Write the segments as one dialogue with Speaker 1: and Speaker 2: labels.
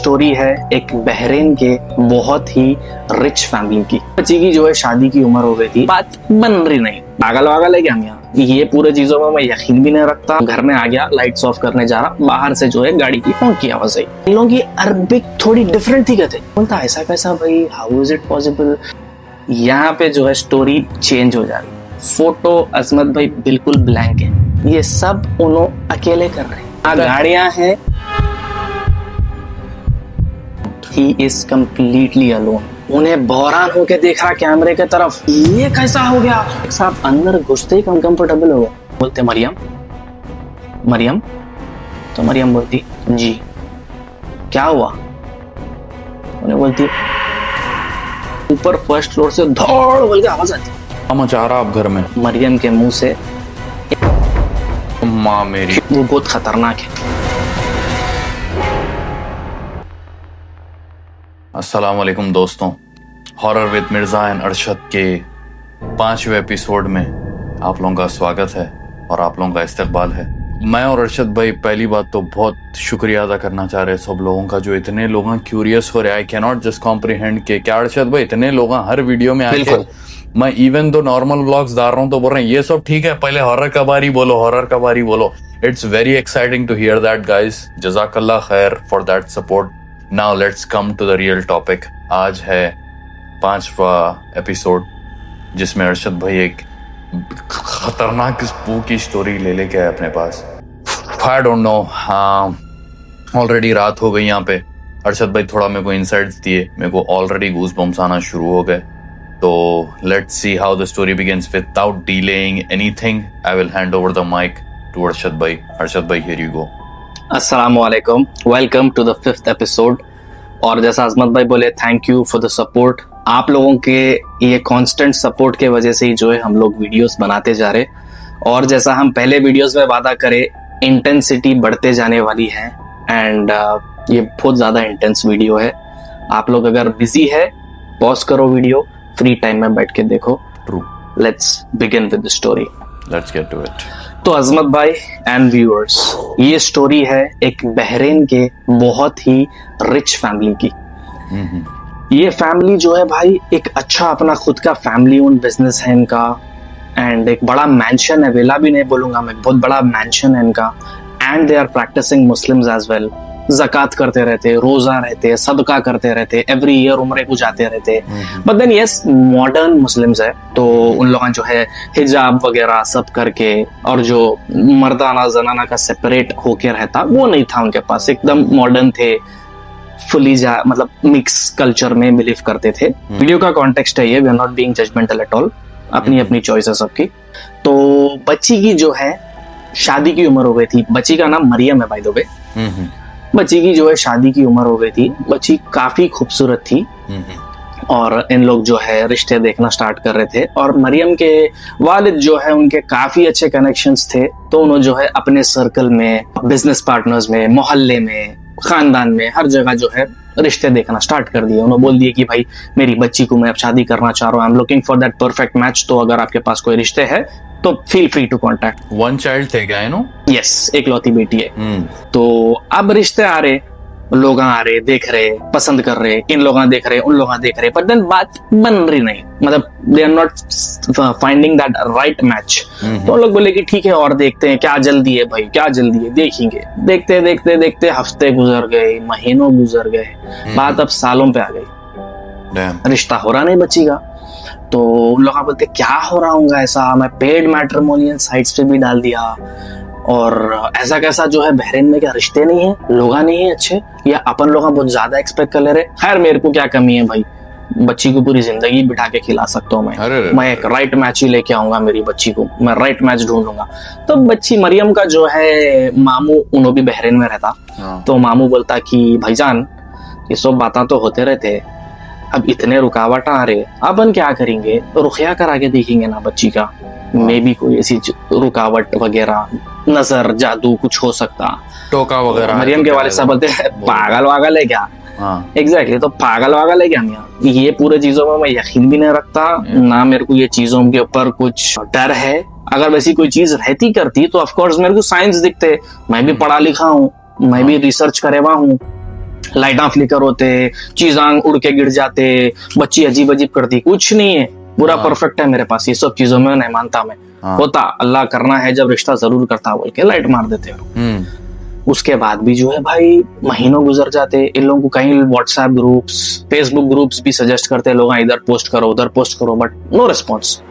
Speaker 1: Story है एक Bahrain के बहुत ही रिच फैमिली की। बच्ची की जो है शादी की उम्र हो गई थी, बात बन रही नहीं, पागल वागल है क्या हम यहाँ, ये पूरे चीजों में मैं यकीन भी नहीं रखता। घर में आ गया, लाइट्स ऑफ करने जा रहा, बाहर से जो है गाड़ी की फोन की आवाज आई। इन लोगों की अरबिक थोड़ी डिफरेंट थी, कहते बोलता ऐसा कैसा भाई, हाउ इज इट पॉसिबल। यहाँ पे जो है स्टोरी चेंज हो जा रही। फोटो अजमत भाई बिल्कुल ब्लैंक है, ये सब उन्होंने अकेले कर रहे हैं, गाड़ियां हैं, he is completely alone। उन्हें बहरान होके देख रहा कैमरे के तरफ, ये कैसा हो गया। साहब अंदर घुसते ही अनकंफर्टेबल हो गया। बोलते मरियम, मरियम, तो मरियम बोलती जी क्या हुआ। उन्हें बोलती ऊपर फर्स्ट फ्लोर से धौड़ बोल के आवाज आती,
Speaker 2: मचा रहा आप घर में।
Speaker 1: मरियम के मुंह से
Speaker 2: माँ मेरी,
Speaker 1: वो बहुत खतरनाक है।
Speaker 2: अस्सलाम वालेकुम दोस्तों, horror with Mirza and Arshad के 5वें एपिसोड में आप लोगों का स्वागत है और आप लोगों का इस्तकबाल है। मैं और अरशद भाई पहली बात तो बहुत शुक्रिया अदा करना चाह रहे हैं सब लोगों का, जो इतने लोग क्यूरियस हो रहे हैं। आई कैन नॉट जस्ट कॉम्प्रिहेंड के क्या अरशद भाई इतने लोग हर वीडियो में आके, मैं इवन तो नॉर्मल व्लॉग्स डाल रहा हूँ तो बोल रहे हैं ये सब ठीक है, पहले हॉरर का बारी बोलो, हॉरर का बारी बोलो। It's very exciting to hear that guys, जज़ाकल्लाह खैर for that support. Now let's come to the real topic. आज है 5वां एपिसोड जिसमें अरशद भाई एक खतरनाक स्पूकी स्टोरी लेके आए अपने पास। आई डोंट नो, हाँ ऑलरेडी रात हो गई यहाँ पे। अरशद भाई थोड़ा मेरे को इनसाइट्स दिए, मेरे को ऑलरेडी गूज बम्स आना शुरू हो गए। तो let's see how the story begins. Without delaying anything I will hand over the mic to Arshad भाई। अरशद भाई हियर यू गो।
Speaker 1: अस्सलामुअलैकुम, welcome to the 5th episode. और जैसा अजमत भाई बोले, thank you for the support. आप लोगों के ये कांस्टेंट सपोर्ट के वजह से ही जो है हम लोग वीडियोस बनाते जा रहे, और जैसा हम पहले वीडियोस में वादा करें, इंटेंसिटी बढ़ते जाने वाली है। एंड ये बहुत ज्यादा इंटेंस वीडियो है। आप लोग अगर बिजी है, पॉज करो वीडियो, फ्री टाइम में बैठ के देखो।
Speaker 2: True,
Speaker 1: let's begin with the story.
Speaker 2: Let's get to it.
Speaker 1: तो अजमत भाई एंड व्यूअर्स, ये स्टोरी है एक बहरीन के बहुत ही रिच फैमिली की। ये फैमिली जो है भाई, एक अच्छा अपना खुद का फैमिली ओन बिजनेस है इनका, एंड एक बड़ा मैंशन है, विला भी नहीं बोलूंगा मैं, बहुत बड़ा मैंशन है इनका। And they are practicing Muslims as well. ज़कात करते रहते, रोजा रहते, सदका करते रहते, एवरी ईयर उम्रे को जाते रहते। But then yes, modern Muslims है, तो उन लोगों जो है हिजाब वगैरह सब करके, और जो मर्दाना जनाना का सेपरेट होके रहता वो नहीं था उनके पास। एकदम मॉडर्न थे, फुली मतलब मिक्स कल्चर में बिलीव करते थे। वीडियो का कॉन्टेक्स्ट है ये, we are not being judgemental at all, अपनी अपनी चॉइस है सबकी। तो बच्ची की जो है शादी की उम्र हो गई थी। बच्ची का नाम मरियम है बाय द वे। बच्ची की जो है शादी की उम्र हो गई थी। बच्ची काफी खूबसूरत थी और इन लोग जो है रिश्ते देखना स्टार्ट कर रहे थे। और मरियम के वालिद जो है उनके काफी अच्छे कनेक्शंस थे, तो उन्होंने जो है अपने सर्कल में, बिजनेस पार्टनर्स में, मोहल्ले में, खानदान में, हर जगह जो है रिश्ते देखना स्टार्ट कर दिए। उन्होंने बोल दिए कि भाई मेरी बच्ची को मैं अब शादी करना चाह रहा हूँ, I am looking for that perfect match. तो अगर आपके पास कोई रिश्ते है तो feel free to contact.
Speaker 2: One child थे क्या? नो,
Speaker 1: यस, एकलौती बेटी है। तो अब रिश्ते आ रहे, लोग आ रहे, देख रहे, पसंद कर रहे, इन लोग देख रहे, उन लोग देख रहे, बट देन बात बन रही नहीं, मतलब they are not finding that right match. तो लोग बोले कि ठीक है और देखते हैं, क्या जल्दी है भाई, क्या जल्दी है, देखेंगे। देखते देखते देखते हफ्ते गुजर गए, महीनों गुजर गए, बात अब सालों पे आ गई। रिश्ता हो रहा नहीं बच्ची का। तो उन लोग बोलते क्या हो रहा होगा ऐसा, मैं पेड मैट्रिमोनियल साइट्स पे भी डाल दिया, और ऐसा कैसा जो है बहरीन में क्या रिश्ते नहीं है, लोग नहीं है अच्छे, या अपन लोग बहुत ज्यादा एक्सपेक्ट कर ले रहे। खैर मेरे को क्या कमी है भाई, बच्ची को पूरी जिंदगी बिठा के खिला सकता हूँ मैं एक राइट मैच ही लेके आऊंगा, मेरी बच्ची को मैं राइट मैच ढूंढूंगा। तो बच्ची मरियम का जो है मामू, उन्होंने भी बहरीन में रहता, तो मामू बोलता कि भाईजान ये सब बातें तो होते रहते, अब इतने रुकावट आ रहे, अपन क्या करेंगे, रुखिया करा के देखेंगे ना बच्ची का, मे भी कोई ऐसी रुकावट वगैरह, नजर जादू कुछ हो सकता, टोका वगैरह। मरियम के वालिद साहब बोलते हैं पागल वागल है क्या। एग्जैक्टली, तो पागल वागल है क्या हम यहाँ, ये पूरे चीजों में मैं यकीन भी नहीं रखता, ना मेरे को ये चीजों के ऊपर कुछ डर है। अगर वैसी कोई चीज रहती करती तो ऑफकोर्स मेरे को साइंस दिखते, मैं भी पढ़ा लिखा हूँ, मैं भी रिसर्च करे हुआ हूँ, लाइटा फ्लिकर होते, चीजांग उड़ के गिर जाते, बच्ची अजीब अजीब करती, कुछ नहीं है, पूरा परफेक्ट है मेरे पास। ये सब चीजों में नहीं मानता मैं। होता अल्लाह करना है जब रिश्ता जरूर करता बोल के लाइट मार देते हो। उसके बाद भी जो है भाई महीनों गुजर जाते, इन लोगों को कहीं व्हाट्सएप ग्रुप्स, फेसबुक ग्रुप्स भी सजेस्ट करते लोग, इधर पोस्ट करो उधर पोस्ट करो, बट नो रिस्पॉन्स।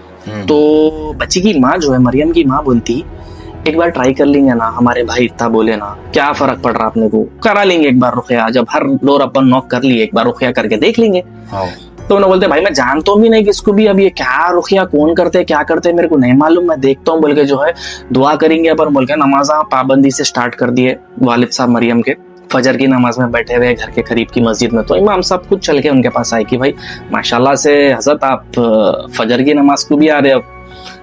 Speaker 1: तो बच्ची की माँ जो है, मरियम की माँ बोलती एक बार ट्राई कर लेंगे ना, हमारे भाई इतना बोले ना, क्या फर्क पड़ रहा अपने को, करा लेंगे एक बार रुखिया, जब हर डोर अपन नॉक कर लिए एक बार रुखिया करके देख लेंगे। तो उन्होंने बोलते भाई मैं जानता भी नहीं किसको भी, अब ये क्या रुखिया कौन करते क्या करते मेरे को नहीं मालूम, मैं देखता हूँ बोल के जो है दुआ करेंगे अपन बोल के नमाजा पाबंदी से स्टार्ट कर दिए वालिद साहब मरियम के। फजर की नमाज में बैठे हुए घर के करीब की मस्जिद में, तो इमाम साहब खुद चल के उनके पास आए कि भाई माशाल्लाह से हजरत आप फजर की नमाज को भी आ रहे, अब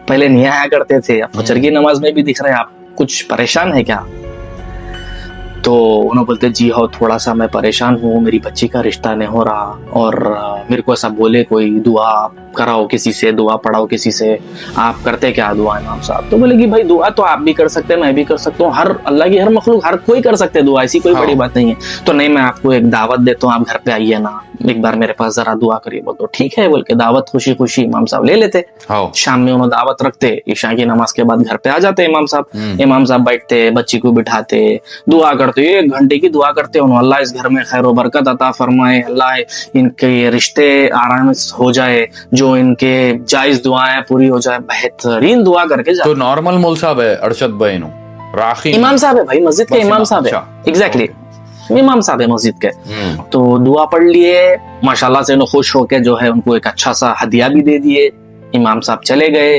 Speaker 1: पहले नहीं आया करते थे, अब फजर की नमाज में भी दिख रहे, आप कुछ परेशान है क्या? तो उन्होंने बोलते जी हाँ थोड़ा सा मैं परेशान हूँ, मेरी बच्ची का रिश्ता नहीं हो रहा, और मेरे को ऐसा बोले कोई दुआ कराओ किसी से, दुआ पढ़ाओ किसी से, आप करते क्या दुआ इमाम साहब? तो बोले कि भाई दुआ तो आप भी कर सकते हैं, मैं भी कर सकता हूँ, हर अल्लाह की हर मखलूक हर कोई कर सकते दुआ, ऐसी कोई बड़ी बात नहीं है। तो नहीं मैं आपको एक दावत देता हूँ, आप घर पे आइए ना, एक बार मेरे पास जरा दुआ करिए। बोल तो ठीक है बोल के दावत खुशी खुशी इमाम साहब ले लेते। शाम में उन्होंने दावत रखते, ईशा की नमाज के बाद घर पे आ जाते इमाम साहब। इमाम साहब बैठते, बच्ची को बिठाते, दुआ करते, 1 घंटे की दुआ करते उन्होंने, अल्लाह इस घर में खैर व बरकत अता फरमाए, अल्लाह इनके रिश्ते आराम हो जाए, जो इनके जायज दुआएं पूरी हो जाए, बेहतरीन दुआ करके जाते।
Speaker 2: तो नॉर्मल मौल साहब है अरशद भाई नो, राखी
Speaker 1: इमाम साहब है भाई, मस्जिद के इमाम साहब है, एग्जैक्टली इमाम साहब है मस्जिद के। तो दुआ पढ़ लिए, माशाल्लाह से खुश होके जो है उनको एक अच्छा सा हदिया भी दे दिए, इमाम साहब चले गए।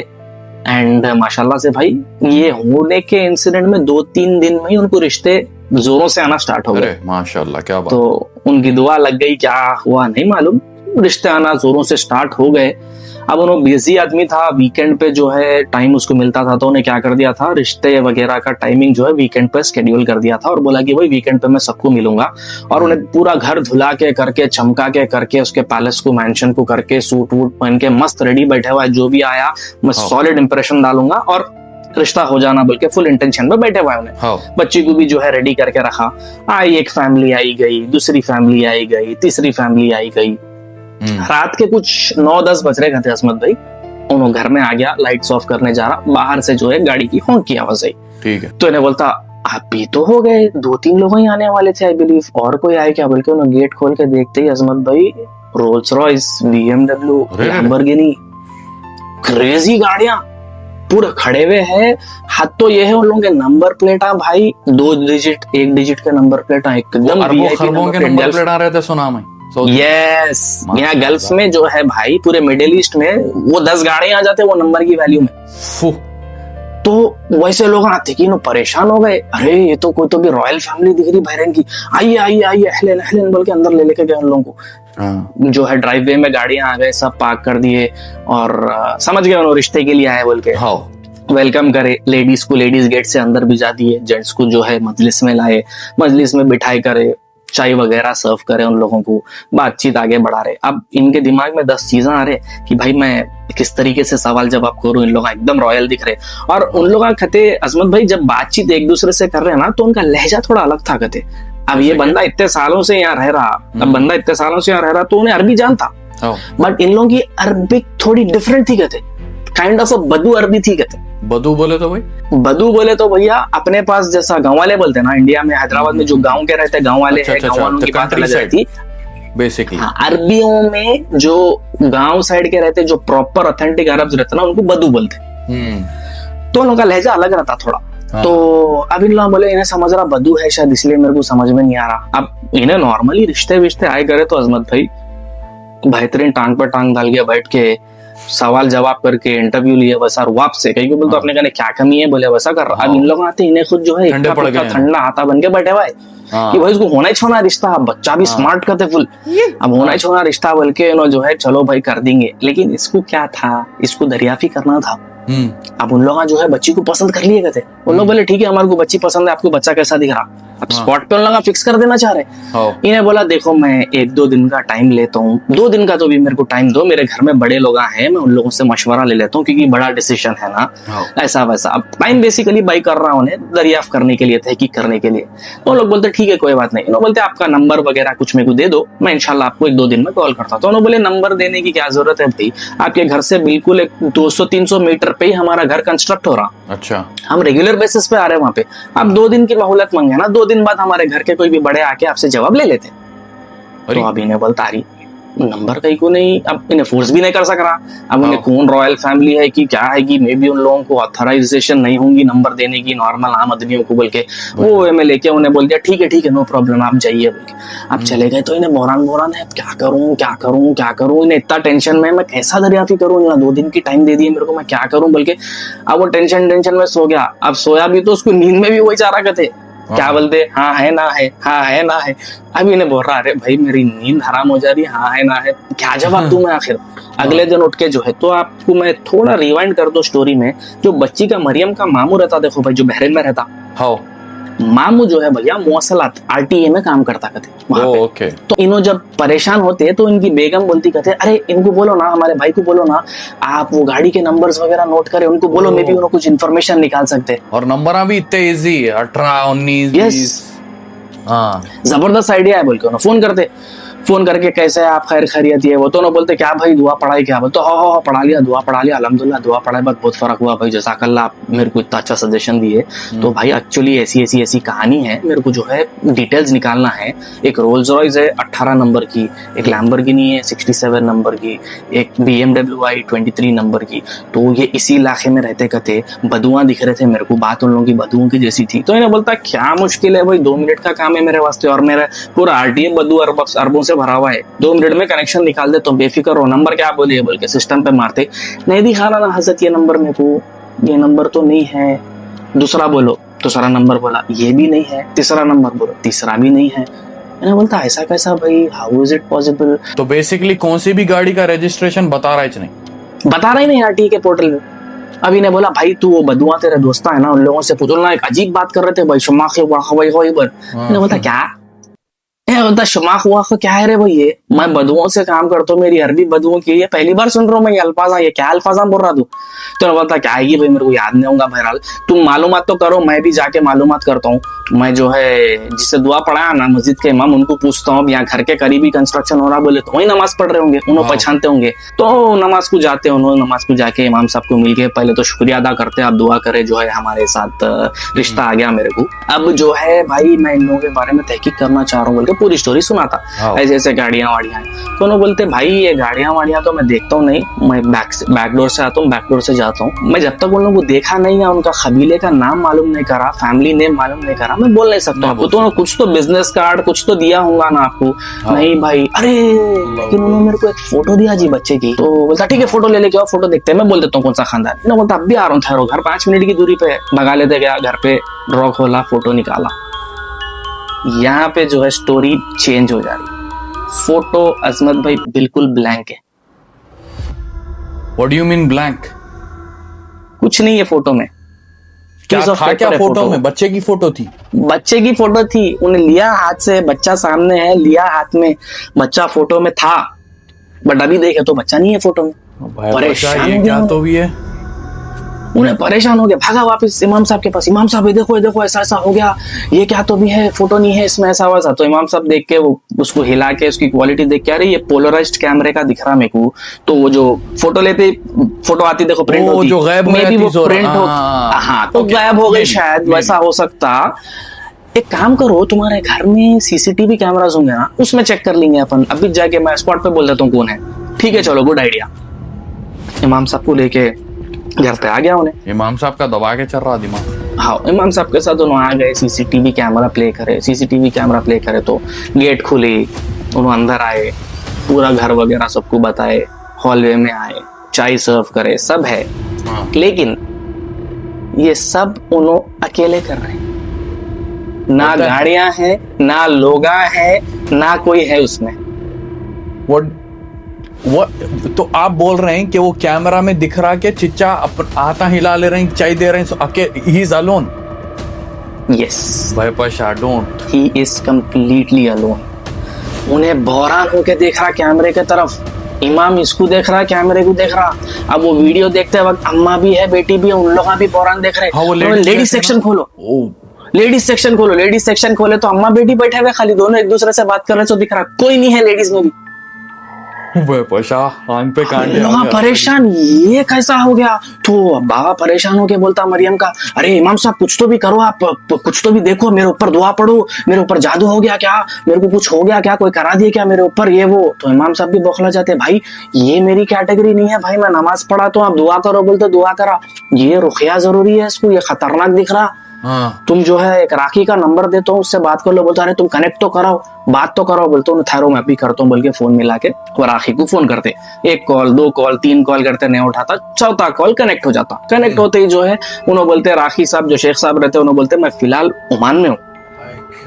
Speaker 1: एंड माशाल्लाह से भाई ये होने के इंसिडेंट में 2-3 दिन में ही उनको रिश्ते जोरों से आना स्टार्ट हो गए।
Speaker 2: माशाल्लाह क्या बात।
Speaker 1: तो उनकी दुआ लग गई, क्या हुआ नहीं मालूम, रिश्ते आना जोरों से स्टार्ट हो गए। अब उन्होंने बिजी आदमी था, वीकेंड पे जो है टाइम उसको मिलता था, तो उन्हें क्या कर दिया था, रिश्ते वगैरह का टाइमिंग जो है वीकेंड पे शेड्यूल कर दिया था, और बोला कि भाई वीकेंड पे मैं सबको मिलूंगा। और उन्हें पूरा घर धुला के करके, चमका के करके, उसके पैलेस को, मैंशन को करके, सूट वूट पहन के मस्त रेडी बैठे हुआ है, जो भी आया मैं सॉलिड इंप्रेशन डालूंगा और रिश्ता हो जाना बोल के फुल इंटेंशन में बैठे हुए उन्हें। बच्ची को भी जो है रेडी करके रखा। आई एक फैमिली आई गई, दूसरी फैमिली आई गई, तीसरी फैमिली आई गई। रात के कुछ 9-10 बज रहे थे असमत भाई, उन्होंने घर में आ गया, लाइट्स ऑफ करने जा रहा, बाहर से जो है गाड़ी की हॉन्क की आवाज आई। ठीक है, तो इन्हें बोलता अभी तो हो गए, 2-3 लोग ही आने वाले थे आई बिलीव, और कोई आए क्या बोल के उन्होंने गेट खोल के देखते ही असमत भाई Rolls Royce, BMW, Lamborghini, crazy गाड़ियां पूरे खड़े हुए हैं। हाथ तो ये है उन लोगों के नंबर प्लेटा भाई 2 डिजिट 1 डिजिट के नंबर प्लेटा, एकदम
Speaker 2: VIP नंबर प्लेट आ रहे थे सुना मैं।
Speaker 1: यस, यहाँ गल्फ में जो है भाई पूरे मिडिल ईस्ट में वो 10 गाड़ियां आ जाते वो नंबर की वैल्यू में। तो वैसे लोग आते कि परेशान हो गए, अरे ये तो कोई तो भी रॉयल फैमिली दिख रही बहरन की, आइए आइए आइए अहलन अहलन बोल के अंदर ले लेके गए उन लोगों को। जो है ड्राइववे में गाड़ियां आ गए, सब पार्क कर दिए, और समझ गए उन्होंने रिश्ते के लिए आए बोल के वेलकम करे। लेडीज को लेडीज गेट से अंदर भिजा दिए, जेंट्स को जो है मजलिस में लाए, मजलिस में बिठाई करे, चाय वगैरह सर्व करे उन लोगों को, बातचीत आगे बढ़ा रहे। अब इनके दिमाग में 10 चीजें आ रहे कि भाई मैं किस तरीके से सवाल जवाब करूं, इन लोग एकदम रॉयल दिख रहे। और उन लोग कहते अजमत भाई जब बातचीत एक दूसरे से कर रहे हैं ना, तो उनका लहजा थोड़ा अलग था कहते। अब ये बंदा इतने सालों से यहाँ रह रहा, तो उन्हें अरबी जानता, बट इन लोगों की अरबिक थोड़ी डिफरेंट थी कहते, काइंड ऑफ बदू अरबी थी कहते।
Speaker 2: बदू बोले तो भाई,
Speaker 1: बदू बोले तो भैया अपने पास जैसा गांव वाले बोलते हैं ना, इंडिया में हैदराबाद में जो गांव के रहते गांव वाले हैं, गांव वालों की बात अलग रहती बेसिकली। अरबियों में जो गांव साइड के रहते, जो प्रॉपर ऑथेंटिक अरब्स रहते ना, उनको बदू बोलते, तो उनका लहजा अलग रहता थोड़ा। तो अब इन लोग बोले इन्हें समझ रहा बदू है शायद, इसलिए मेरे को समझ में नहीं आ रहा। अब इन्हें नॉर्मली रिश्ते विश्ते आए करे तो अजमत भाई बेहतरीन टांग पर टांग डाल के बैठ के सवाल जवाब करके इंटरव्यू लिए वैसा रुआब से, कहीं बोलते अपने कहने क्या कमी है बोले वैसा कर रहा। अब इन लोग आते इन्हें खुद जो है ठंडा हाथा बन के बैठे हुए कि भाई इसको होना ही छोना रिश्ता, बच्चा भी स्मार्ट करते फुल, अब होना ही छोना रिश्ता बोल के जो है चलो भाई कर देंगे। लेकिन इसको क्या था, इसको दरियाफी करना था। अब उन लोग जो है बच्ची को पसंद कर लिए थे, उन लोग बोले ठीक है हमारे को बच्ची पसंद है, आपको बच्चा कैसा दिख रहा? अब स्पॉट पे उन लोग फिक्स कर देना चाह रहे।
Speaker 2: हाँ।
Speaker 1: इन्हें बोला देखो मैं 1-2 दिन का टाइम लेता हूँ, 2 दिन का तो भी मेरे को टाइम दो, मेरे घर में बड़े लोग हैं, मैं उन लोगों से मशवरा ले लेता हूँ क्योंकि बड़ा डिसीजन है ना।
Speaker 2: हाँ।
Speaker 1: ऐसा वैसा अब टाइम बेसिकली बाई कर रहा हूँ उन्हें दरियाफ्त करने के लिए, तहकीक करने के लिए। तो लोग बोलते ठीक है कोई बात नहीं। इन्होंने बोलते आपका नंबर वगैरह कुछ मेरे को दे दो, मैं इंशाल्लाह आपको 1-2 दिन में कॉल करता हूँ। तो उन्होंने बोले नंबर देने की क्या जरूरत है भाई, आपके घर से बिल्कुल 200-300 मीटर पे ही हमारा घर कंस्ट्रक्ट हो रहा,
Speaker 2: अच्छा,
Speaker 1: हम रेगुलर बेसिस पे आ रहे हैं वहां पे, आप 2 दिन की मोहलत मांगे ना, 2 दिन बाद हमारे घर के कोई भी बड़े आके आपसे जवाब ले लेते। तो अब इन्हें बोलता रही नंबर कहीं को नहीं, अब इन्हें फोर्स भी नहीं कर सक रहा। अब उन्हें कौन रॉयल फैमिली है कि क्या है कि मे बी उन लोगों को ऑथराइजेशन नहीं होंगी नंबर देने की नॉर्मल आम आदमियों को, बोल के वो एमएलए के उन्हें बोल दिया ठीक है नो प्रॉब्लम आप जाइए बोल के। अब चले गए। तो इन्हें बोरान है क्या करूं, इन्हें इतना टेंशन में मैं कैसा दरियाफी करूं, 2 दिन की टाइम दे दिए मेरे को, मैं क्या करूं बोल के। अब वो टेंशन में सो गया। अब सोया भी तो उसको नींद में भी वही चाह रहा थे, क्या बोलते हाँ है ना है। अब इन्हें बोल रहा अरे भाई मेरी नींद हराम हो जा रही है, हाँ है ना है, क्या जवाब दूं मैं आखिर। अगले दिन उठ के जो है, तो आपको मैं थोड़ा रिवाइंड कर दो स्टोरी में, जो बच्ची का मरियम का मामू रहता, देखो भाई जो बहरीन में रहता,
Speaker 2: हाँ,
Speaker 1: मामू जो है भैया मौसलात RTA में काम करता कहते वहां पे।
Speaker 2: ओके।
Speaker 1: तो इन्हों जब परेशान होते तो इनकी बेगम बोलती कहते अरे इनको बोलो ना, हमारे भाई को बोलो ना, आप वो गाड़ी के नंबर्स वगैरह नोट करें, उनको बोलो मे बी उन्हें कुछ इन्फॉर्मेशन निकाल सकते।
Speaker 2: और नंबर भी इतने इजी, 18, 19, 20। हाँ,
Speaker 1: जबरदस्त आइडिया है बोल के उन्हें फोन करके कैसे आप खैर खैरियत है वो, तो उन्होंने बोलते क्या भाई दुआ पढ़ाई क्या, बोलते हाँ पढ़ा लिया, दुआ पढ़ा लिया, अल्हम्दुलिल्लाह दुआ पढ़ाई बाद बहुत फर्क हुआ भाई, जज़ाकल्लाह आप मेरे को इतना अच्छा सजेशन दिए। तो भाई एक्चुअली ऐसी कहानी है, मेरे को जो है डिटेल्स निकालना है। एक रोल्स रॉयस है 18 नंबर की, एक लैम्बोर्गिनी है 67 नंबर की, एक BMW आई 23 नंबर की। तो ये इसी इलाके में रहते कहते, बदुआ दिख रहे थे मेरे को, बात उन लोगों की बदुओं की जैसी थी। तो इन्हें बोलता क्या मुश्किल है भाई, 2 मिनट का काम है मेरे वास्ते, और मेरा पूरा RTA बदू अरबों से भरा हुआ है, 2 मिनट में कनेक्शन निकाल दे, तुम बेफिक्र हो। नंबर क्या बोलिए बोल के सिस्टम पे मारते, नहीं दिखा ना हजरत ये नंबर मेरे को, ये नंबर तो नहीं है, दूसरा बोलो, दूसरा नंबर बोला ये भी नहीं है, तीसरा नंबर बोलो, तीसरा भी नहीं है। मैंने बोलता ऐसा कैसा भाई, हाउ इज इट पॉसिबल।
Speaker 2: तो बेसिकली कौन सी भी गाड़ी का रजिस्ट्रेशन बता रहा है नहीं,
Speaker 1: बता रहा ही नहीं RTA के पोर्टल में। अभी ने बोला भाई तू वो बदुआ तेरे दोस्त है ना, उन लोगों से पूछो ना, एक अजीब बात कर रहे थे भाई, शुमाख मैंने बोलता क्या बोलता शुमाख हुआ क्या है रे भाई, ये मैं बदुओं से काम करता हूँ, मेरी अरबी बदुओं की, ये पहली बार सुन रहा हूँ मैं ये अल्फाजा, ये क्या अल्फाजा बोल रहा तू। तो बोलता क्या है भाई मेरे को याद नहीं होगा, बहरहाल तुम मालूमात तो करो, मैं भी जाके मालूमात करता हूँ। मैं जो है जिससे दुआ पढ़ाया ना मस्जिद के इमाम, उनको पूछता हूँ यहाँ घर के करीबी कंस्ट्रक्शन हो रहा, बोले तो वही नमाज पढ़ रहे होंगे, उन्होंने पहचानते होंगे। तो नमाज को जाते, उन्होंने नमाज को जाके इमाम साहब को मिल के पहले तो शुक्रिया अदा करते, आप दुआ करे जो है हमारे साथ रिश्ता आ गया मेरे को। अब जो है भाई मैं इन लोगों के बारे में तहकीक करना चाह रहा हूँ बोल के पूरी स्टोरी सुनाता, ऐसे ऐसे गाड़ियां वाड़ियां। तो उन्होंने बोलते भाई ये गाड़ियां वाड़ियां तो मैं देखता हूँ नहीं, मैं बैकडोर से आता हूँ, बैकडोर से जाता हूँ। मैं जब तक उन लोगों को देखा नहीं या उनका कबीले का नाम मालूम नहीं करा, फैमिली नेम मालूम नहीं करा, मैं बोल नहीं सकता आपको। तो कुछ तो बिजनेस कार्ड कुछ तो दिया होगा ना आपको। नहीं भाई, अरे लेकिन उन्होंने मेरे को एक फोटो दिया जी बच्चे की। तो बोलता ठीक है फोटो ले लेके आओ, फोटो देखते हैं, मैं बोल देता हूँ कौन सा खानदान। ना बोलता अब भी आ रहा हूँ, ठहरो, घर 5 मिनट की दूरी पे भगा लेते गया, घर पे ड्रॉ खोला, फोटो निकाला। यहाँ पे जो है स्टोरी चेंज हो जा रही। फोटो अजमत भाई बिल्कुल ब्लैंक है।
Speaker 2: What do you mean blank?
Speaker 1: कुछ नहीं है फोटो में।
Speaker 2: क्या था क्या फोटो में? बच्चे की फोटो थी,
Speaker 1: बच्चे की फोटो थी, उन्हें लिया हाथ से, बच्चा सामने है, लिया हाथ में, बच्चा फोटो में था, बट अभी देखे तो बच्चा नहीं है फोटो में।
Speaker 2: परेशान हो गया, तो भी है,
Speaker 1: उन्हें परेशान हो गया, भागा वापस इमाम साहब के पास। इमाम साहब ये देखो ऐसा ऐसा हो गया, ये क्या तो भी है, फोटो नहीं है इसमें, ऐसा वैसा। तो इमाम साहब देख के वो उसको हिला के उसकी क्वालिटी देख के, अरे ये पोलराइज्ड कैमरे का दिख रहा मेरे को। तो वो जो फोटो लेते, फोटो आती देखो प्रिंट होती,
Speaker 2: जो गायब हो
Speaker 1: मे बी वो प्रिंट हो,
Speaker 2: हाँ
Speaker 1: तो गायब हो गई शायद, वैसा हो सकता। एक काम करो, तुम्हारे घर में CCTV कैमरास होंगे ना, उसमें चेक कर लेंगे अपन। अभी जाके मैं स्पॉट पे बोल देता हूँ कौन है। ठीक है चलो, गुड आइडिया। इमाम साहब को लेके घर पे आ गया उन्हें।
Speaker 2: इमाम साहब का दबा के चल रहा दिमाग।
Speaker 1: हाँ, इमाम साहब के साथ दोनों आ गए, CCTV कैमरा प्ले करे तो गेट खुली, उन्होंने अंदर आए, पूरा घर वगैरह सबको बताए, हॉलवे में आए, चाय सर्व करे, सब है। लेकिन ये सब उन्होंने अकेले कर रहे हैं, ना गाड़ियां हैं, ना लोगा है, ना कोई है उसमें।
Speaker 2: वो तो आप बोल रहे हैं कि वो कैमरा में दिख रहा कि चिच्चा हाथा हिला ले रहे हैं, चाय दे रहे हैं, ही इज अलोन।
Speaker 1: यस,
Speaker 2: भाई Pasha don't.
Speaker 1: He is completely alone. उन्हें बहरान होके देख रहा कैमरे के तरफ, इमाम इसको देख रहा, कैमरे को देख रहा। अब वो वीडियो देखते वक्त अम्मा भी है, बेटी भी है, उन लोग भी बहरान देख रहे।
Speaker 2: हाँ, वो
Speaker 1: लेडीज सेक्शन खोलो, लेडीज सेक्शन खोलो। लेडीज सेक्शन खोले तो अम्मा बेटी बैठे हुए, खाली दोनों एक दूसरे से बात कर रहे, तो दिख रहा कोई नहीं है लेडीज में भी।
Speaker 2: भाई पाशा आंख पे कांटे आ गए।
Speaker 1: परेशान, ये कैसा हो गया? तो बाबा परेशान होके बोलता मरियम का, अरे इमाम साहब कुछ तो भी करो, आप कुछ तो भी देखो, मेरे ऊपर दुआ पढ़ो, मेरे ऊपर जादू हो गया क्या, मेरे को कुछ हो गया क्या, कोई करा दिया क्या मेरे ऊपर, ये वो। तो इमाम साहब भी बौखला जाते, भाई ये मेरी कैटेगरी नहीं है भाई, मैं नमाज पढ़ा तो आप दुआ करो बोलते दुआ करा, ये रुखिया जरूरी है इसको, ये खतरनाक दिख रहा।
Speaker 2: हाँ।
Speaker 1: तुम जो है एक राखी का नंबर देता हूँ, उससे बात कर लो। बोलता अरे तुम कनेक्ट तो कराओ, बात तो कराओ। बोलते हूँ ठहरो मैं भी करता हूँ, बोल के फोन मिला के वो राखी को फोन करते। 1 कॉल 2 कॉल 3 कॉल करते, नहीं उठाता, 4था कॉल कनेक्ट हो जाता। कनेक्ट होते ही जो है उन्होंने बोलते राखी साहब, जो शेख साहब रहते हैं, उन्होंने बोलते मैं फिलहाल ओमान में हूँ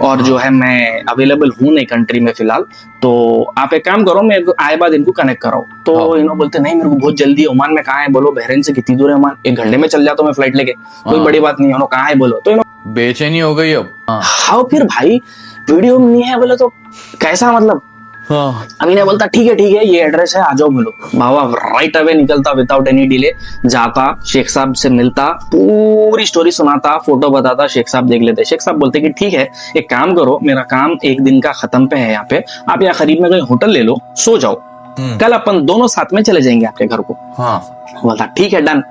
Speaker 1: और जो है मैं अवेलेबल हूँ नहीं कंट्री में फिलहाल, तो आप एक काम करो, मैं आए बाद इनको कनेक्ट कराओ। तो इन्होंने बोलते नहीं मेरे को बहुत जल्दी है। ओमान में कहाँ है बोलो? बहरीन से कितनी दूर है ओमान? 1 घंटे में चल जाता हूँ मैं फ्लाइट लेके, कोई बड़ी बात नहीं है। उन्होंने कहाँ है बोलो? तो
Speaker 2: बेचैनी हो गई अब।
Speaker 1: हाँ फिर भाई वीडियो में नहीं है बोले तो कैसा मतलब?
Speaker 2: हाँ।
Speaker 1: अभी ने बोलता ठीक है ये एड्रेस है, आ जाओ बोलो। बाबा राइट अवे निकलता विदाउट एनी डिले, जाता शेख साहब से मिलता, पूरी स्टोरी सुनाता, फोटो बताता, शेख साहब देख लेते। शेख साहब बोलते कि ठीक है एक काम करो, मेरा काम 1 दिन का खत्म पे है यहाँ पे, आप यहाँ करीब में कोई होटल ले लो, सो जाओ, कल अपन दोनों साथ में चले जाएंगे आपके घर को।
Speaker 2: हाँ।
Speaker 1: बोलता ठीक है डन।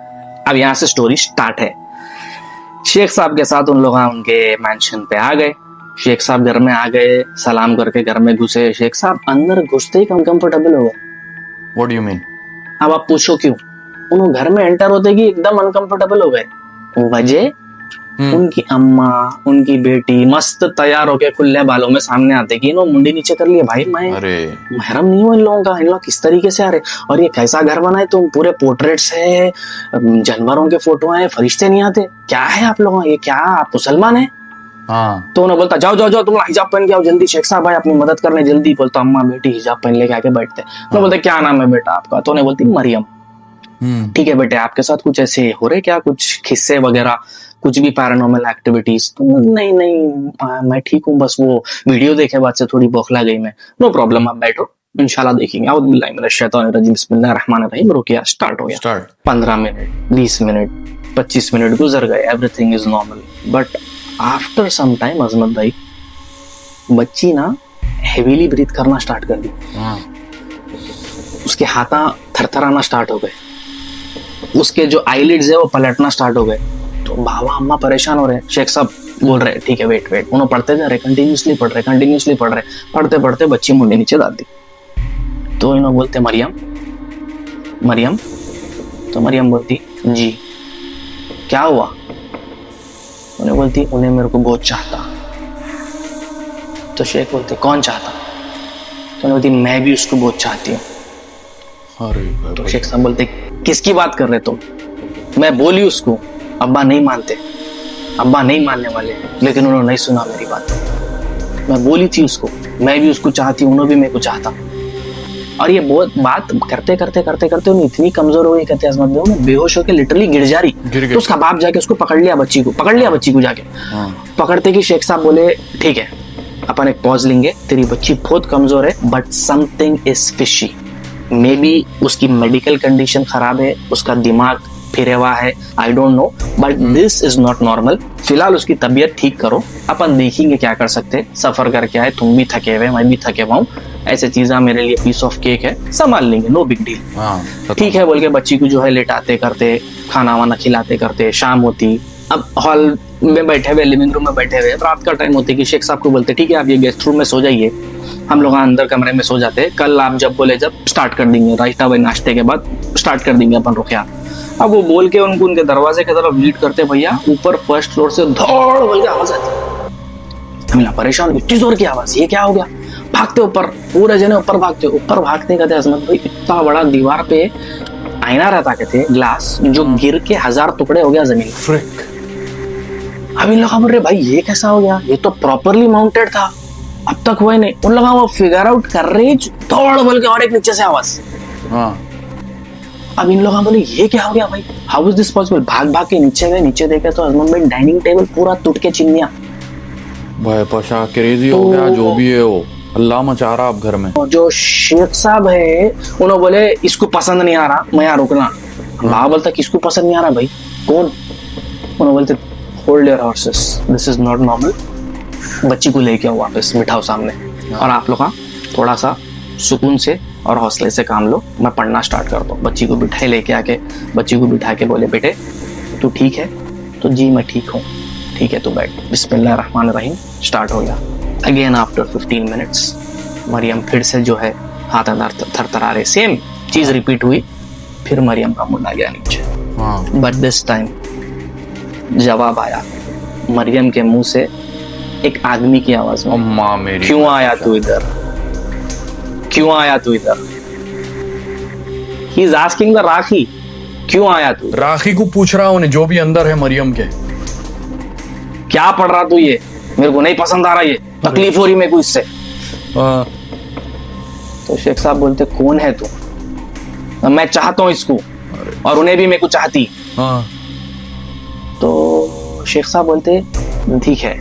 Speaker 1: अब यहाँ से स्टोरी स्टार्ट है। शेख साहब के साथ उन लोग उनके मैंशन पे आ गए। शेख साहब घर में आ गए, सलाम करके घर में घुसे। शेख साहब अंदर घुसते ही अनकंफर्टेबल हो गए।
Speaker 2: What do you mean?
Speaker 1: अब आप पूछो क्यों? उन्होंने घर में एंटर होते ही एकदम अनकंफर्टेबल हो गए। वजह उनकी अम्मा, उनकी बेटी मस्त तैयार होके खुले बालों में सामने आते कि इन्होंने मुंडी नीचे कर लिया। भाई मैं महरम नहीं हूँ इन लोगों का, इन लोग किस तरीके से आ रहे, और ये कैसा घर बनाए तुम, पूरे पोर्ट्रेट्स है, जानवरों के फोटो है, फरिश्ते नहीं आते, क्या है आप लोगों, ये क्या आप मुसलमान है?
Speaker 2: हाँ।
Speaker 1: तो उन्होंने बोलता जाओ तुम हिजाब पहन के आओ जल्दी, शेख साहब भाई अपनी मदद करने जल्दी। बोलता अम्मा बेटी हिजाब पहन लेके आके बैठते। तो बोलते क्या नाम है बेटा आपका? तो उन्हें बोलती मरियम। ठीक है बेटे, आपके साथ कुछ ऐसे हो रहे क्या, कुछ किस्से वगैरह, कुछ भी पैरानॉर्मल एक्टिविटीज? तो नहीं मैं ठीक हूँ, बस वो वीडियो देखे बाद से थोड़ी बौखला गई मैं। नो प्रॉब्लम, आप बैठो इंशाल्लाह देखेंगे। औज़ बिल्लाहि मिनश शैतानिर रजीम, बिस्मिल्लाहिर्रहमानिर्रहीम। रुकिया स्टार्ट हो गया। 15 मिनट 20 मिनट 25 मिनट गुजर गए, everything is normal. But after some time Azmat भाई, बच्ची ना हेवीली ब्रीथ करना स्टार्ट कर दी। उसके हाथा थरथराना स्टार्ट हो गए, उसके जो आईलिड्स है वो पलटना स्टार्ट हो गए। तो बाबा अम्मा परेशान हो रहे हैं। शेख साहब बोल रहे ठीक है वेट उन्होंने पढ़ते जा रहे, कंटिन्यूसली पढ़ रहे, पढ़ते पढ़ते बच्ची मुंडे नीचे डाल दी। तो इन्होंने बोलते मरियम। तो मरियम बोलती जी क्या हुआ? उन्हें बोलती उन्हें मेरे को बहुत चाहता। तो शेख बोलते कौन चाहता? तो उन्हें बोलती मैं भी उसको बहुत चाहती हूँ। तो शेख साहब बोलते किसकी बात कर रहे तुम? मैं बोली उसको, अब्बा नहीं मानते, अब्बा नहीं मानने वाले, लेकिन उन्होंने नहीं सुना मेरी बात। मैं बोली थी उसको, मैं भी उसको चाहती हूँ, उन्होंने भी मेरे को चाहता। और ये बहुत बात करते उन्हें इतनी कमजोर हो गई, कहते अजमत भाई बेहोश होकर लिटरली गिर जा रही। तो उसका बाप जाके उसको पकड़ लिया बच्ची को जाके। पकड़ते कि शेख साहब बोले ठीक है अपन एक पॉज लेंगे, तेरी बच्ची बहुत कमजोर है, but something is fishy. May be उसकी मेडिकल कंडीशन खराब है, उसका दिमाग फिरे हुआ है, I don't know, but this is not normal. फिलहाल उसकी तबीयत ठीक करो, अपन देखेंगे क्या कर सकते। सफर करके आए, तुम भी थके हुए, मैं भी थके हुआ हूँ, ऐसे चीज़ मेरे लिए पीस ऑफ केक है, संभाल लेंगे, नो बिग डील। ठीक है बोल के बच्ची को जो है लेटाते करते, खाना वाना खिलाते करते, शाम होती। अब हॉल में बैठे हुए, लिविंग रूम में बैठे हुए, रात का टाइम होती कि शेख साहब को बोलते ठीक है आप ये गेस्ट रूम में सो जाइए, हम लोग अंदर कमरे में सो जाते हैं, कल आप जब बोले जब स्टार्ट कर देंगे, राइट अवे नाश्ते के बाद स्टार्ट कर देंगे अपन रुकिया। अब वो बोल के उनके दरवाजे की तरफ लीड करते, भैया ऊपर फर्स्ट फ्लोर से धौड़ बोल के आवाज आती। हम परेशान, इतनी जोर की आवाज, ये क्या हो गया? भागते ऊपर, पूरे जने ऊपर भागते कहते अजमत भाई इतना बड़ा दीवार पे आईना रहता कहते ग्लास, जो गिर के 1000 टुकड़े हो गया जमीन। अब इन लोग बोल रहे भाई ये कैसा हो गया, ये तो प्रॉपरली माउंटेड था, अब तक हुआ ही नहीं। उन लोग वो फिगर आउट कर रहे, दौड़ बोल के और एक नीचे से आवाज। अब इन लोग बोले ये क्या हो गया भाई, हाउ इज दिस पॉसिबल? भाग के नीचे गए, नीचे देखे तो अजमत भाई डाइनिंग टेबल पूरा टूट के चिन्निया,
Speaker 2: भाई पशा क्रेजी हो गया, जो भी है वो अल्लाह मचा रहा अब घर में।
Speaker 1: तो जो शेख साहब है उन्होंने बोले इसको पसंद नहीं आ रहा, मैं यहाँ रुकना। बाबा बोलता किसको पसंद नहीं आ रहा भाई, कौन? उन्होंने बोलते hold your horses, this is not normal, बच्ची को लेके आओ वापस, बिठाओ सामने और आप लोग थोड़ा सा सुकून से और हौसले से काम लो, मैं पढ़ना स्टार्ट करता हूँ। बच्ची को बिठाए, लेके आके बच्ची को बिठा के बोले बेटे तू ठीक है? तो जी मैं ठीक हूँ। ठीक है तू बैठ। बिस्मिल्लाह रहमान रहीम स्टार्ट हो गया। अगेन आफ्टर 15 मिनट्स मरियम फिर से जो है हाथ अंदर थरथरा रहे, सेम चीज रिपीट हुई। फिर मरियम का मुंडा गया नीचे। बट दिस टाइम जवाब आया मरियम के मुंह से, एक आदमी की आवाज में,
Speaker 2: अम्मा मेरी,
Speaker 1: क्यों आया तू इधर, क्यों आया तू इधर? ही इज आस्किंग द राखी, क्यों आया तू?
Speaker 2: राखी को पूछ रहा उन्हें जो भी अंदर है मरियम के,
Speaker 1: क्या पढ़ रहा तू ये, मेरे को नहीं पसंद आ रहा ये, तकलीफ हो रही मेरे को इससे। तो शेख साहब बोलते कौन है तू? मैं चाहता हूं इसको और उन्हें भी मेरे को चाहती। तो शेख साहब बोलते ठीक है,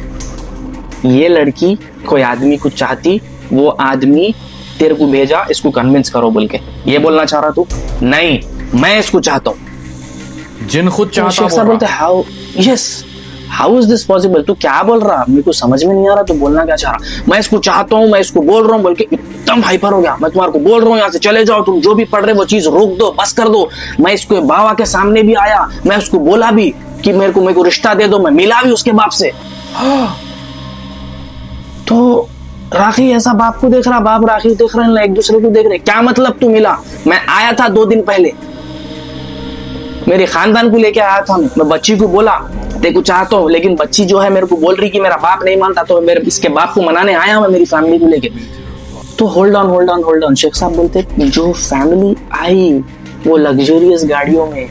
Speaker 1: ये लड़की कोई आदमी को चाहती, वो आदमी तेरे को भेजा इसको कन्विंस करो बोल के, ये बोलना चाह रहा तू? नहीं, मैं इसको चाहता हूँ।
Speaker 2: जिन खुद चाहता।
Speaker 1: शेख साहब बोलते how, yes how is this possible, तू क्या बोल रहा, मेरे को समझ में नहीं आ रहा तू बोलना क्या चाह रहा। मैं इसको चाहता हूँ, मैं इसको बोल रहा हूँ बोल के एकदम हाइपर हो गया। मैं तुम्हारे को बोल रहा हूँ यहाँ से चले जाओ, तुम जो भी पढ़ रहे वो चीज रोक दो, बस कर दो। मैं इसको बाबा के सामने भी आया, मैं उसको बोला भी कि मेरे को रिश्ता दे दो, मैं मिला भी उसके बाप से। तो राखी ऐसा बाप को देख रहा, बाप राखी देख रहे हैं, एक दूसरे को देख रहे। क्या मतलब तू मिला? मैं आया था 2 दिन पहले, मेरे खानदान को लेके आया था, मैं बच्ची को बोला देखो चाहता हूँ, लेकिन बच्ची जो है मेरे को बोल रही कि मेरा बाप नहीं मानता, तो मेरे इसके बाप को मनाने आया हूँ मेरी फैमिली को लेके। तो होल्ड ऑन। शेख साहब बोलते जो फैमिली आई वो लग्जरियस गाड़ियों में,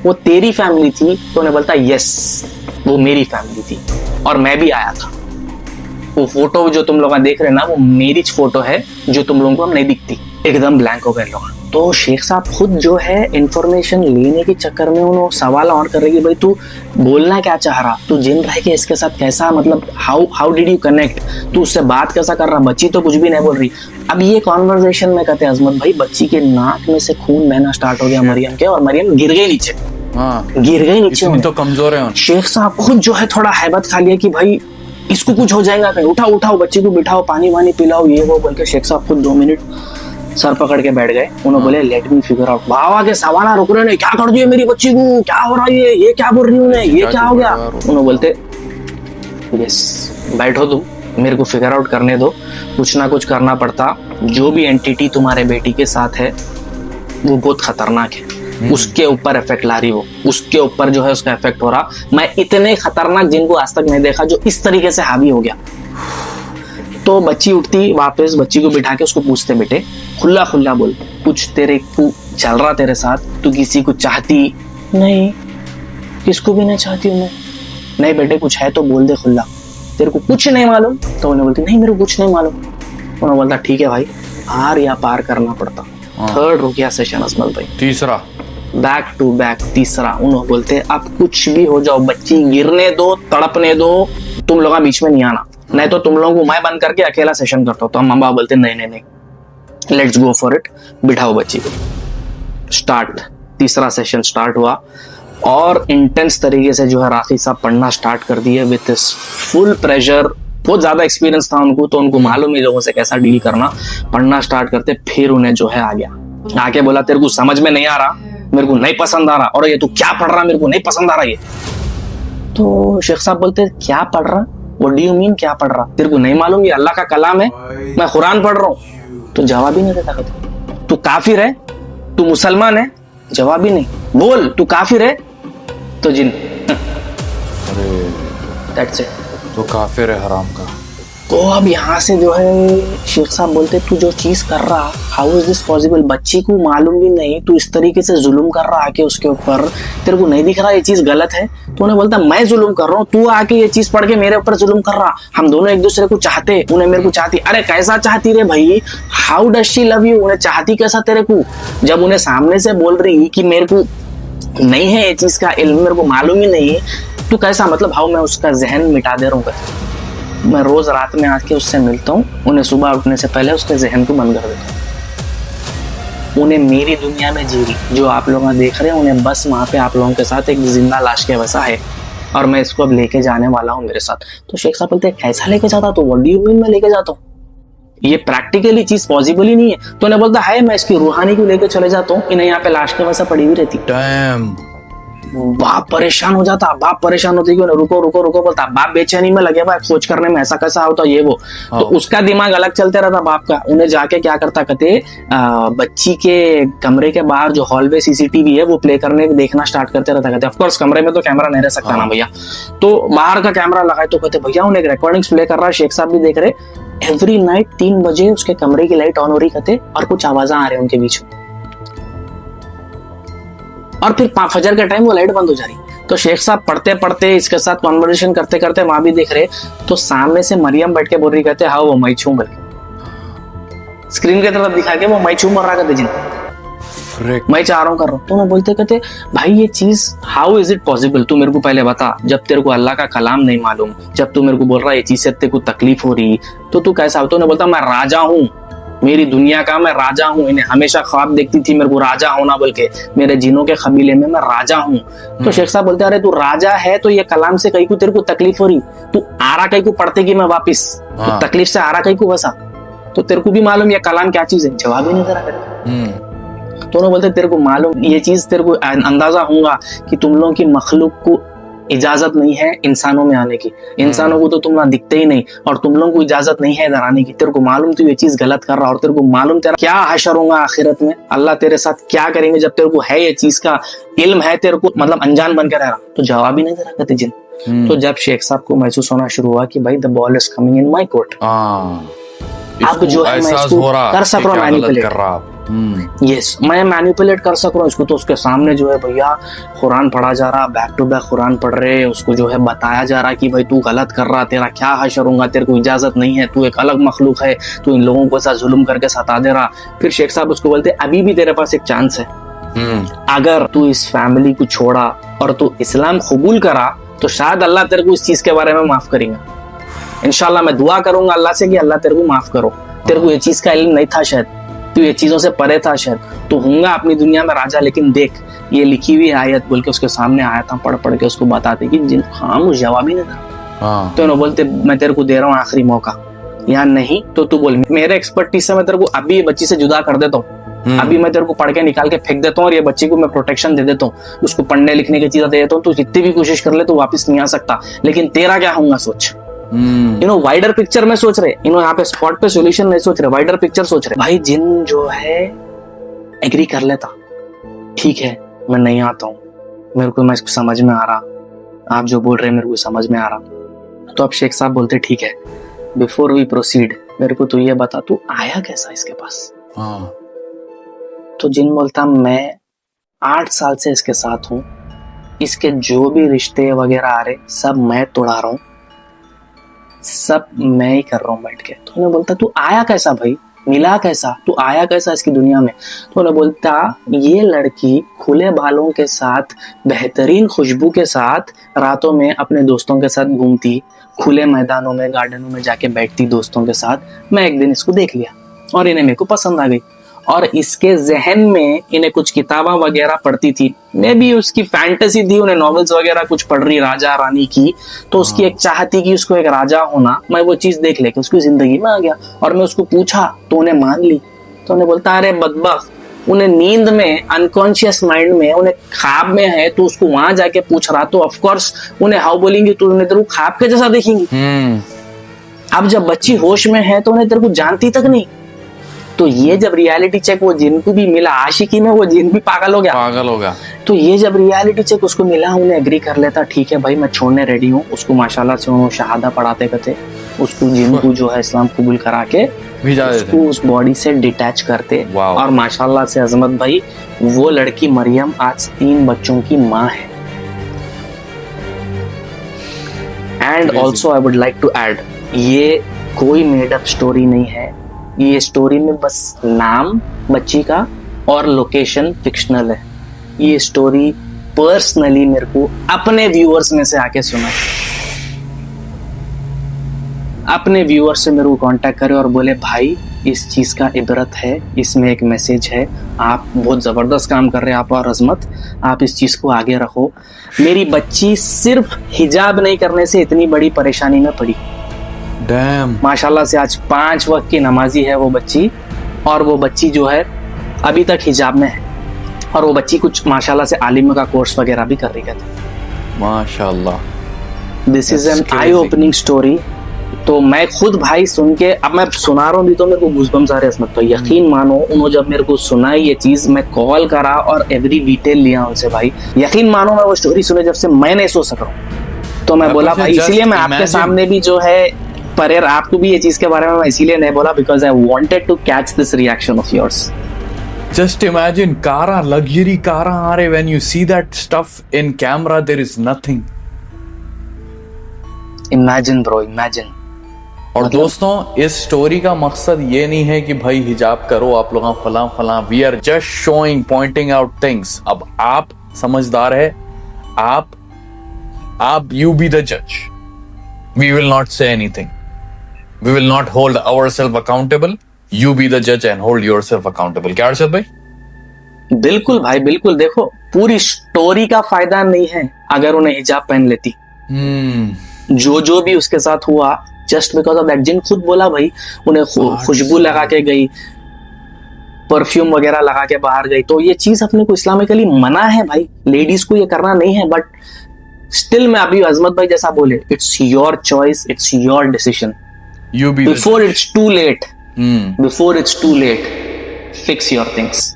Speaker 1: वो तेरी फैमिली थी? तो उन्हें बोलता यस वो मेरी फैमिली थी और मैं भी आया था। वो फोटो जो तुम लोग देख रहे हैं ना, वो मेरी फोटो है जो तुम लोगों को नहीं दिखती। एकदम ब्लैंक हो गए लोग। तो शेख साहब खुद जो है इंफॉर्मेशन लेने के चक्कर में उन्होंने सवाल और कर रहे कि भाई तू बोलना क्या चाह रहा, तू जिन रह के इसके साथ कैसा, मतलब हाउ डिड यू कनेक्ट, तू उससे बात कैसा कर रहा? बच्ची तो कुछ भी नहीं बोल रही। अब ये कॉन्वर्सेशन में कहते अजमत भाई बच्ची के नाक में से खून बहना स्टार्ट हो गया मरियम के, और मरियम गिर गई नीचे। गिर गई नीचे,
Speaker 2: तो कमजोर है।
Speaker 1: शेख साहब खुद जो है थोड़ा हैबत खा लिया कि भाई इसको कुछ हो जाएगा कहीं, उठाओ बच्ची को बिठाओ, पानी वानी पिलाओ, ये वो बोल के शेख साहब खुद 2 मिनट सर पकड़ के बैठ गए। उन्होंने बोले लेट मी फिगर आउट। बाबा के सवाल रुक रहे, क्या कर दिया मेरी बच्ची को, क्या हो रहा है, ये क्या बोल रही हूँ, ये क्या हो गया? उन्होंने बोलते यस बैठो तुम, मेरे को फिगर आउट करने दो, कुछ ना कुछ करना पड़ता। जो भी एंटिटी तुम्हारे बेटी के साथ है वो बहुत खतरनाक है, उसके ऊपर इफेक्ट ला रही हो, उसके ऊपर जो है उसका इफेक्ट हो रहा। मैं इतने खतरनाक जिनको आज तक नहीं देखा जो इस तरीके से हावी हो गया। तो बच्ची उठती वापस, बच्ची को बिठा के उसको पूछते बेटे खुला बोल, कुछ तेरे को चल रहा तेरे साथ, तू किसी को चाहती? नहीं, किसको भी नहीं चाहती हूँ मैं। नहीं बेटे कुछ है तो बोल दे खुला, तेरे को कुछ नहीं मालूम? तो उन्हें बोलती नहीं मेरे को कुछ नहीं मालूम। उन्हें बोलता ठीक है भाई, हार या पार करना पड़ता। थर्ड हो गया सेशन अजमल भाई,
Speaker 2: तीसरा
Speaker 1: बैक टू बैक तीसरा। उन्होंने बोलते अब कुछ भी हो जाओ, बच्ची गिरने दो, तड़पने दो, तुम लोग बीच में नहीं आना, नहीं तो तुम लोगों को मैं बंद करके अकेला सेशन करता हूँ। तो हम माँ बाप बोलते नहीं, लेट्स गो फॉर इट, बिठाओ बच्ची को। स्टार्ट, तीसरा सेशन स्टार्ट हुआ और इंटेंस तरीके से जो है राखी साहब पढ़ना स्टार्ट कर दिए विथ फुल प्रेशर। बहुत ज्यादा एक्सपीरियंस था उनको, तो उनको मालूम है लोगों से कैसा डील करना। पढ़ना स्टार्ट करते, फिर उन्हें जो है आ गया, आके बोला तेरे को समझ में नहीं आ रहा, मेरे को नहीं पसंद आ रहा, और ये तू क्या पढ़ रहा, मेरे को नहीं पसंद आ रहा ये। तो शेख साहब बोलते क्या पढ़ रहा, व्हाट डू यू मीन क्या पढ़ रहा, तेरे को नहीं मालूम ये अल्लाह का कलाम है, मैं कुरान पढ़ रहा हूँ। तो जवाब ही नहीं देता कहते तू काफिर है, तू मुसलमान है, जवाब ही नहीं। बोल तू काफिर है तो जिन, दैट्स इट,
Speaker 2: तो काफिर है हराम का।
Speaker 1: तो अब यहाँ से जो है शेख साहब बोलते तू जो चीज कर रहा, हाउ इज दिस पॉसिबल, बच्ची को मालूम भी नहीं, तू इस तरीके से जुल्म कर रहा आके उसके ऊपर, तेरे को नहीं दिख रहा ये चीज गलत है? तो उन्हें बोलता मैं जुल्म कर रहा हूँ, तू आके ये चीज पढ़ के मेरे ऊपर जुल्म कर रहा। हम दोनों एक दूसरे को चाहते, उन्हें मेरे को चाहती। अरे कैसा चाहती रे भाई, how does she love you, उन्हें चाहती कैसा तेरे को, जब उन्हें सामने से बोल रही कि मेरे को नहीं है ये चीज का इल्म, मेरे को मालूम ही नहीं है, तू कैसा, मतलब हाउ मैं उसका जहन मिटा दे रहा हूँ। मैं रोज रात में आके उससे मिलता हूँ, उन्हें सुबह उठने से पहले उसके जहन को बंद कर देता हूँ। उन्हें मेरी दुनिया में जी रही जो आप लोग देख रहे हैं, उन्हें बस वहाँ पे आप लोगों के साथ एक जिंदा लाश के वैसा है, और मैं इसको अब लेके जाने वाला हूँ मेरे साथ। तो शेख साहब बोलते ऐसा लेके जाता, तो व्हाट डू यू मीन मैं लेके जाता हूँ, ये प्रैक्टिकली चीज पॉसिबल ही नहीं है। तो उन्हें बोलता है मैं इसकी रूहानी को लेके चले जाता हूँ, इन्हें यहाँ पे लाश के वैसा पड़ी हुई रहती। बाप परेशान हो जाता, बाप परेशान होती कि रुको रुको रुको बोलता, बाप बेचैनी में लगे हुआ खोज करने में, ऐसा कैसा होता ये वो। तो उसका दिमाग अलग चलते रहता बाप का। उन्हें जाके क्या करता, कहते बच्ची के कमरे के बाहर जो हॉलवे सीसीटीवी है वो प्ले करने देखना स्टार्ट करते रहता। कहते ऑफ कोर्स कमरे में तो कैमरा नहीं रह सकता ना भैया, तो बाहर का कैमरा लगाए। तो कहते भैया उन्हें रिकॉर्डिंग्स प्ले कर रहा है, शेख साहब भी देख रहे। एवरी नाइट 3 बजे उसके कमरे की लाइट ऑन हो रही कहते, और कुछ आवाजें आ रही उनके बीच में, और फिर फजर के टाइम वो लाइट बंद हो जा रही। तो शेख साहब पढ़ते पढ़ते इसके साथ कॉन्वर्सेशन करते करते वहां भी देख रहे, तो सामने से मरियम बैठ के बोल रही, कहते हाँ वो मैं छू, स्क्रीन की तरफ दिखा के वो मैं छू मर रहा, कहते जिन मैं चाह रहा हूँ कर रहा हूँ। तो मैं बोलते कहते भाई ये चीज हाउ इज इट पॉसिबल, तू मेरे को पहले बता, जब तेरे को अल्लाह का कलाम नहीं मालूम, जब तू मेरे को बोल रहा है ये चीज से तेरे को तकलीफ हो रही, तो तू कैसा हो। तो उन्हें बोलता मैं राजा हूँ, मेरी दुनिया का मैं राजा हूँ। इन्हें हमेशा ख्वाब देखती थी मेरे को राजा होना, बोल के मेरे जिनों के कबीले में मैं राजा हूँ। तो शेख साहब बोलते अरे तू राजा है तो ये कलाम से कहीं को तेरे को तकलीफ हो रही, तू आरा कहीं को पढ़ते कि मैं वापिस तकलीफ से आरा कहीं को बसा, तो तेरे को भी मालूम ये कलाम क्या चीज है। जवाब ही नहीं दे रहा। तो उन्होंने बोलते तेरे को मालूम ये चीज, तेरे को अंदाजा होगा कि तुम लोगों की मखलूक को इजाजत नहीं है इंसानों में आने की, इंसानों को तो तुम ना दिखते ही नहीं, और तुम लोगों को इजाजत नहीं है इधर आने की। तेरे को मालूम तू ये चीज गलत कर रहा, और तेरे को मालूम तेरा क्या हशर होगा आखिरत में, अल्लाह तेरे साथ क्या करेंगे जब तेरे को है ये चीज का इल्म है, तेरे को मतलब अनजान बन के रह रहा। तो जवाब ही नहीं दे रहा कहते जिन। तो जब शेख साहब को महसूस होना शुरू हुआ कि भाई the ball is coming in my court, अब जो है मैं इसको कर सक रहा हूँ मैनिपुलेट, यस मैं मैनिपुलेट कर सक रहा हूँ इसको। तो उसके सामने जो है भैया कुरान पढ़ा जा रहा, बैक टू बैक कुरान पढ़ रहे, उसको जो है बताया जा रहा कि भाई तू गलत कर रहा, तेरा क्या हशर होगा, तेरे को इजाजत नहीं है, तू एक अलग मखलूक है, तू इन लोगों को साथ जुल्म करके सता दे रहा। फिर शेख साहब उसको बोलते अभी भी तेरे पास एक चांस है, अगर तू इस फैमिली को छोड़ा और तू इस्लाम कबूल करा तो शायद अल्लाह तेरे को इस चीज के बारे में माफ करेगा। इंशाल्लाह मैं दुआ करूंगा अल्लाह से कि अल्लाह तेरे को माफ करो, तेरे को ये चीज का इल्म नहीं था, शायद तू ये चीजों से परे था, शायद तो होगा अपनी दुनिया में राजा, लेकिन देख ये लिखी हुई आयत, बोल के उसके सामने आया था, पढ़ पढ़ के उसको बताते कि जिन हाँ मुझे जवाब ही नहीं था। तो उन्होंने बोलते मैं तेरे को दे रहा हूँ आखिरी मौका, या नहीं तो तू बोल, मेरे एक्सपर्टीज से मैं तेरे को अभी ये बच्ची से जुदा कर देता हूँ, अभी मैं तेरे को पढ़ के निकाल के फेंक देता हूँ, और ये बच्ची को मैं प्रोटेक्शन दे देता हूँ, उसको पढ़ने लिखने की चीजें दे देता हूँ, तू जितनी भी कोशिश कर ले तो वापस नहीं आ सकता, लेकिन तेरा क्या होगा सोच। वाइडर पिक्चर में सोच रहे, यहाँ पे स्पॉट पे सॉल्यूशन नहीं सोच रहे, वाइडर पिक्चर सोच रहे। भाई जिन जो है एग्री कर लेता, ठीक है मैं नहीं आता हूँ, मेरे को मैं समझ में आ रहा, आप जो बोल रहे हैं मेरे को समझ में आ रहा। तो अब शेख साहब बोलते ठीक है बिफोर वी प्रोसीड मेरे को तू ये बता तू आया कैसा इसके पास। तो जिन बोलता मैं 8 साल से इसके साथ हूँ, इसके जो भी रिश्ते वगैरह आ रहे सब मैं तोड़ा रहा हूँ, सब मैं ही कर रहा हूँ बैठ के। तो उन्हें बोलता तू आया कैसा भाई, मिला कैसा, तू आया कैसा इसकी दुनिया में। तो उन्हें बोलता ये लड़की खुले बालों के साथ बेहतरीन खुशबू के साथ रातों में अपने दोस्तों के साथ घूमती, खुले मैदानों में गार्डनों में जाके बैठती दोस्तों के साथ। मैं एक दिन इसको देख लिया और इन्हें मेरे को पसंद आ गई, और इसके जहन में इन्हें कुछ किताबें वगैरह पढ़ती थी, मैं भी उसकी फैंटेसी थी, उन्हें नॉवेल्स वगैरह कुछ पढ़ रही राजा रानी की, तो उसकी एक चाह थी कि उसको एक राजा होना। मैं वो चीज देख लेके उसकी जिंदगी में आ गया, और मैं उसको पूछा तो उन्हें मान ली। तो उन्हें बोलता अरे बदबख्त, उन्हें नींद में अनकॉन्शियस माइंड में उन्हें ख्वाब में है, तो उसको वहां जाके पूछ रहा, तो ऑफकोर्स उन्हें हाउ बोलेंगी, तो उन्हें तेरे को ख्वाब के जैसा देखेंगी। अब जब बच्ची होश में है तो उन्हें तेरे को जानती तक नहीं। तो ये जब रियलिटी चेक वो जिन को भी मिला, आशिकी में वो जिन भी पागल हो गया। तो ये जब रियलिटी चेक उसको मिला, उन्हें एग्री कर लेता, ठीक है भाई मैं छोड़ने रेडी हूँ। उसको माशाल्लाह से उन्होंने शहादा पढ़ाते करते, उसको जिन को जो है इस्लाम कबूल करा के उसको उस बॉडी से डिटैच करते, और माशाल्लाह से अजमत भाई वो लड़की मरियम आज 3 बच्चों की माँ है। And also I would like to add, ये कोई मेड अप स्टोरी नहीं है, ये स्टोरी में बस नाम बच्ची का और लोकेशन फिक्शनल है। ये स्टोरी पर्सनली मेरे को अपने व्यूअर्स में से आके सुना। अपने व्यूअर से मेरे को कांटेक्ट करे और बोले भाई इस चीज़ का इबरत है, इसमें एक मैसेज है, आप बहुत ज़बरदस्त काम कर रहे हैं आप और अजमत, आप इस चीज़ को आगे रखो। मेरी बच्ची सिर्फ हिजाब नहीं करने से इतनी बड़ी परेशानी में पड़ी।
Speaker 2: डैम।
Speaker 1: माशाल्लाह से आज 5 वक्त की नमाजी है वो बच्ची, और वो बच्ची जो है अभी तक हिजाब में है, और वो बच्ची कुछ माशाल्लाह से आलिम का कोर्स वगैरह भी कर रही है।
Speaker 2: माशाल्लाह।
Speaker 1: This is an
Speaker 2: That's
Speaker 1: I
Speaker 2: crazy.
Speaker 1: Opening story. तो मैं खुद भाई सुन के, अब मैं सुना रहा हूँ भी तो मेरे को गूज़बम्स आ रहे हैं। तो यकीन मानो उन्होंने जब मेरे को सुनाई ये चीज़, मैं कॉल करा और एवरी डिटेल लिया उनसे भाई। यकीन मानो मैं वो स्टोरी सुने जब से मैं नहीं सोच सक रहा हूँ। तो मैं बोला भाई, इसीलिए मैं आपके सामने भी जो है परेर आपको भी ये चीज़ के बारे में मैं इसीलिए नहीं बोला, because I wanted to catch this reaction of yours.
Speaker 2: Just imagine कारा, luxury कारा आ रहे, when you see that stuff in camera there is nothing.
Speaker 1: Imagine bro, imagine.
Speaker 2: और दोस्तों इस स्टोरी का मकसद ये नहीं है कि भाई हिजाब करो आप लोग फलां फलां, we are just showing, pointing out things. अब आप समझदार है, आप यू बी द जज, we will not say anything, we will not hold ourselves accountable, you be the जज एंड होल्ड योरसेल्फ अकाउंटेबल। क्या अर्शद भाई?
Speaker 1: बिल्कुल भाई बिल्कुल। देखो पूरी स्टोरी का फायदा नहीं है अगर उन्हें हिजाब पहन लेती। जो भी उसके साथ हुआ जस्ट बिकॉज ऑफ दैट। जिन खुद बोला भाई उन्हें खुशबू लगा के गई, परफ्यूम वगैरह लगा के बाहर गई, तो ये चीज अपने को इस्लामिकली मना है भाई, लेडीज को ये करना नहीं है। बट स्टिल मैं अभी अजमत भाई जैसा बोले, it's your choice, it's your decision.
Speaker 2: You be
Speaker 1: before it's too late, before it's too late, fix your things.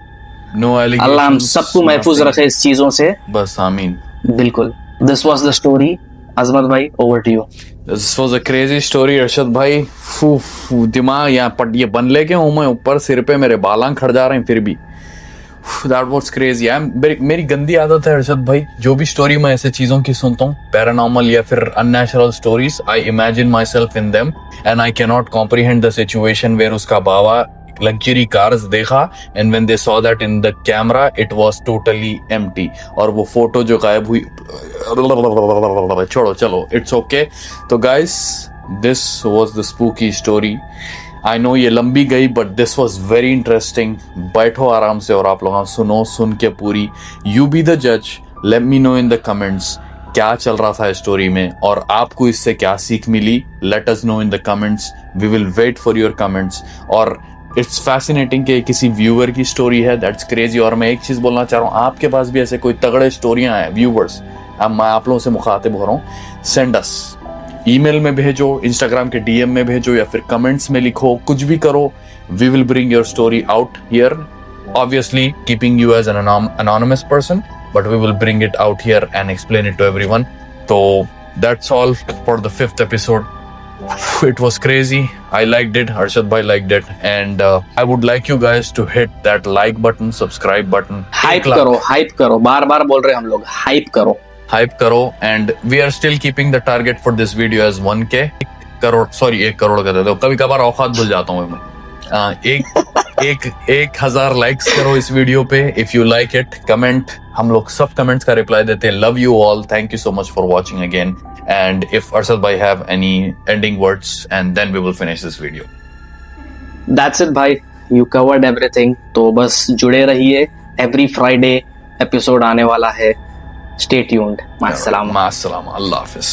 Speaker 2: No allegation.
Speaker 1: अल्लाह हम सबको महफूज रखे इस चीजों से, बस
Speaker 2: आमीन।
Speaker 1: बिल्कुल। This was the story. Azmat भाई over to you.
Speaker 2: This was a crazy story Arshad भाई। दिमाग यहाँ ये बन लेके हूँ मैं, ऊपर सिर पे मेरे बालां खड़ जा रहे हैं फिर भी। That was crazy। मेरी गंदी आदत है अर्शद भाई, जो भी स्टोरी मैं ऐसे चीजों की सुनता हूँ, पैरानॉर्मल या फिर unnatural stories, I imagine myself in them and I can not comprehend the situation where उसका बाबा लग्जरी कार्स देखा and when they saw that in the camera it was totally empty, और वो photo जो गायब हुई, छोड़ो चलो, इट्स ओके। तो guys this was the spooky story. I know ये लंबी गई but this was very interesting. बैठो आराम से और आप लोग सुनो, सुन के पूरी। यू बी द जज, let me know in the comments क्या चल रहा था स्टोरी में और आपको इससे क्या सीख मिली। Let us know in the comments, we will wait for your comments. और इट्स फैसिनेटिंग कि किसी व्यूअर की स्टोरी है, दैट्स क्रेजी। और मैं एक चीज बोलना चाह रहा हूँ, आपके पास भी ऐसे कोई तगड़े स्टोरियां हैं व्यूअर्स, अब मैं आप लोगों से मुखातिब हो रहा हूँ, सेंड अस, ईमेल में भेजो, इंस्टाग्राम के डीएम में भेजो या फिर कमेंट्स में लिखो, कुछ भी करो। We will bring your story out here, obviously keeping you as an anonymous person, but we will bring it out here and explain it to everyone. So that's all for the 5th episode. It was crazy. I liked it. Arshad bhai liked it, and I would like you guys to hit that like button, subscribe button.
Speaker 1: Hype करो, बार-बार बोल रहे हैं हम लोग, hype करो, and we are still keeping the target for this video as 1K crore, sorry 1 crore कहते थे, कभी कभार औकात भूल जाता हूँ मैं। 1,000 लाइक्स करो इस वीडियो पे। If you like it, comment, हम लोग सब कमेंट्स का रिप्लाई देते हैं। Love you all, thank you so much for watching again, and if Arshad भाई have any ending words and then we will finish this video. That's it भाई, you covered everything. तो बस जुड़े रहिए, एवरी फ्राइडे एपिसोड आने वाला है। Stay tuned. मास्सलाम।
Speaker 2: अल्लाह हाफिज।